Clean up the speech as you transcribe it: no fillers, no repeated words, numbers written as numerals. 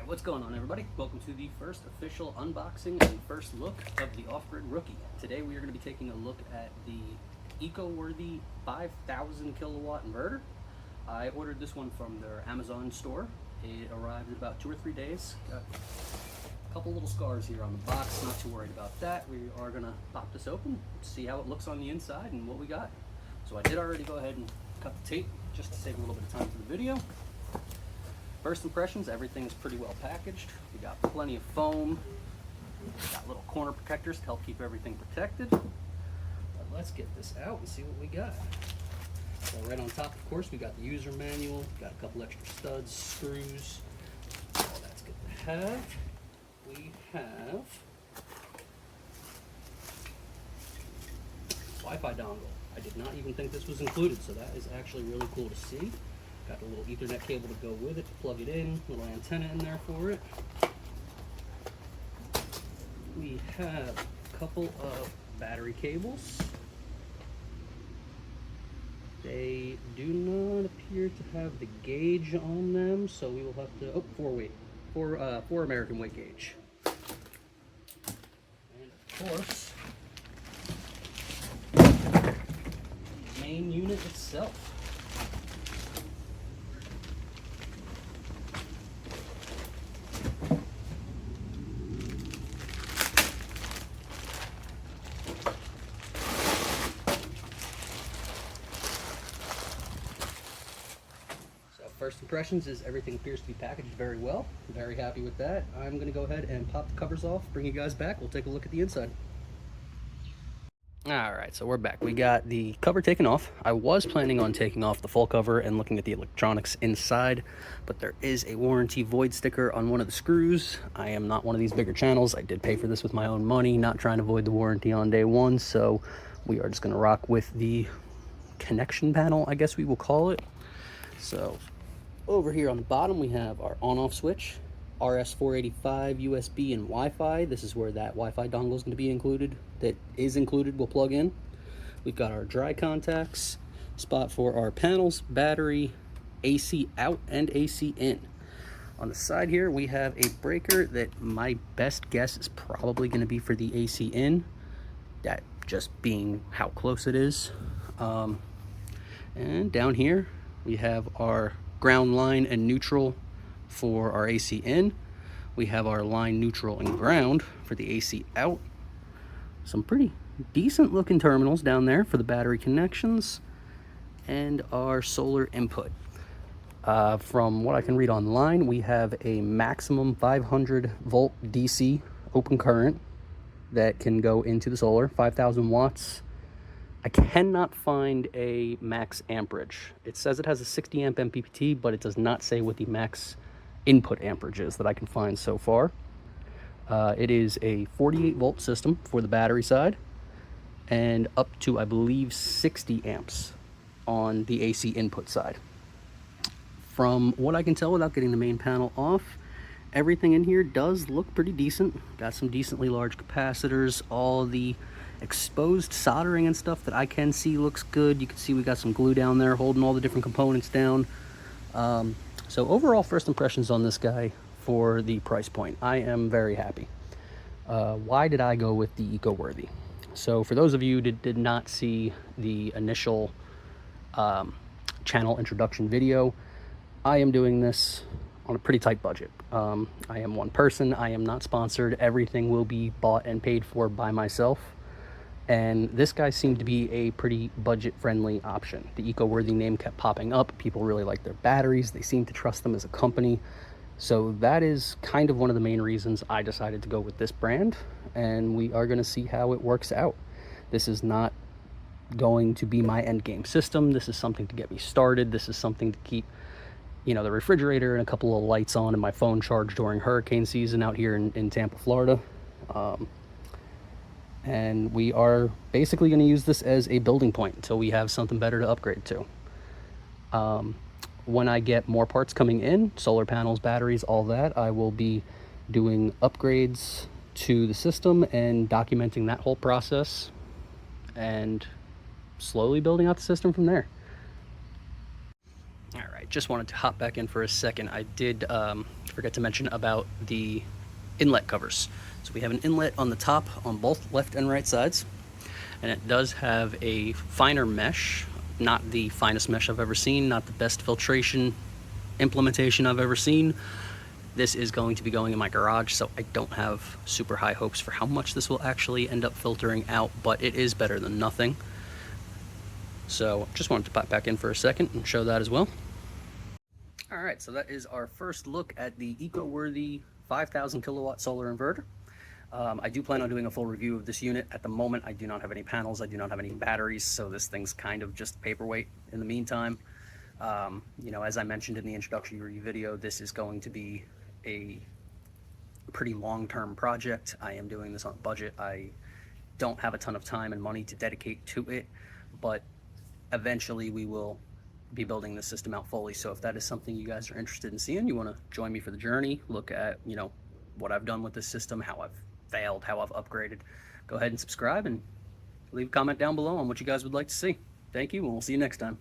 Alright, what's going on, everybody? Welcome to the first official unboxing and first look of the Off-Grid Rookie. Today we are going to be taking a look at the eco-worthy 5,000 kilowatt inverter. I ordered this one from their Amazon store. It arrived in about 2 or 3 days. Got a couple little scars here on the box, not too worried about that. We are going to pop this open, see how it looks on the inside and what we got. So I did already go ahead and cut the tape just to save a little bit of time for the video. First impressions, everything is pretty well packaged. We got plenty of foam. We got little corner protectors to help keep everything protected. But let's get this out and see what we got. So right on top, of course, we got the user manual. Got a couple extra studs, screws. All that's good to have. We have Wi-Fi dongle. I did not even think this was included, so that is actually really cool to see. Got a little Ethernet cable to go with it to plug it in, little antenna in there for it. We have a couple of battery cables. They do not appear to have the gauge on them, so we will have to, four American weight gauge. And of course, the main unit itself. First impressions is everything appears to be packaged very well. I'm very happy with that. I'm going to go ahead and pop the covers off, bring you guys back. We'll take a look at the inside. Alright, so we're back. We got the cover taken off. I was planning on taking off the full cover and looking at the electronics inside, but there is a warranty void sticker on one of the screws. I am not one of these bigger channels. I did pay for this with my own money, not trying to void the warranty on day one, so we are just going to rock with the connection panel, I guess we will call it. So over here on the bottom, we have our on-off switch, RS485 USB and Wi-Fi. This is where that Wi-Fi dongle is going to be included. That is included, will plug in. We've got our dry contacts, spot for our panels, battery, AC out and AC in. On the side here, we have a breaker that my best guess is probably going to be for the AC in. That just being how close it is. And down here, we have our ground line and neutral for our AC in. We have our line, neutral, and ground for the AC out. Some pretty decent looking terminals down there for the battery connections and our solar input. From what I can read online, we have a maximum 500 volt DC open current that can go into the solar, 5,000 watts. I cannot find a max amperage. It says it has a 60 amp MPPT, but it does not say what the max input amperage is that I can find so far. It is a 48 volt system for the battery side and up to, I believe, 60 amps on the AC input side. From what I can tell without getting the main panel off, everything in here does look pretty decent. Got some decently large capacitors. All the exposed soldering and stuff that I can see looks good. You can see we got some glue down there holding all the different components down. So overall, first impressions on this guy for the price point, I am very happy. Why did I go with the eco-worthy? So for those of you that did not see the initial channel introduction video, I am doing this on a pretty tight budget. I am one person. I am not sponsored. Everything will be bought and paid for by myself. And this guy seemed to be a pretty budget-friendly option. The eco-worthy name kept popping up. People really like their batteries. They seem to trust them as a company. So that is kind of one of the main reasons I decided to go with this brand. And we are going to see how it works out. This is not going to be my end game system. This is something to get me started. This is something to keep, you know, the refrigerator and a couple of lights on and my phone charged during hurricane season out here in Tampa, Florida. And we are basically going to use this as a building point until we have something better to upgrade to. When I get more parts coming in, solar panels, batteries, all that, I will be doing upgrades to the system and documenting that whole process and slowly building out the system from there. All right. just wanted to hop back in for a second. I did forget to mention about the inlet covers. So we have an inlet on the top on both left and right sides, and it does have a finer mesh, not the finest mesh I've ever seen, not the best filtration implementation I've ever seen. This is going to be going in my garage, so I don't have super high hopes for how much this will actually end up filtering out, but it is better than nothing. So just wanted to pop back in for a second and show that as well. All right, so that is our first look at the eco-worthy 5,000 kilowatt solar inverter. I do plan on doing a full review of this unit. At the moment, I do not have any panels, I do not have any batteries, so this thing's kind of just paperweight in the meantime. You know, as I mentioned in the introductory video, this is going to be a pretty long-term project. I am doing this on a budget. I don't have a ton of time and money to dedicate to it, but eventually we will be building the system out fully. So if that is something you guys are interested in seeing, you want to join me for the journey, look at, you know, what I've done with this system, how I've failed, how I've upgraded, go ahead and subscribe and leave a comment down below on what you guys would like to see. Thank you, and we'll see you next time.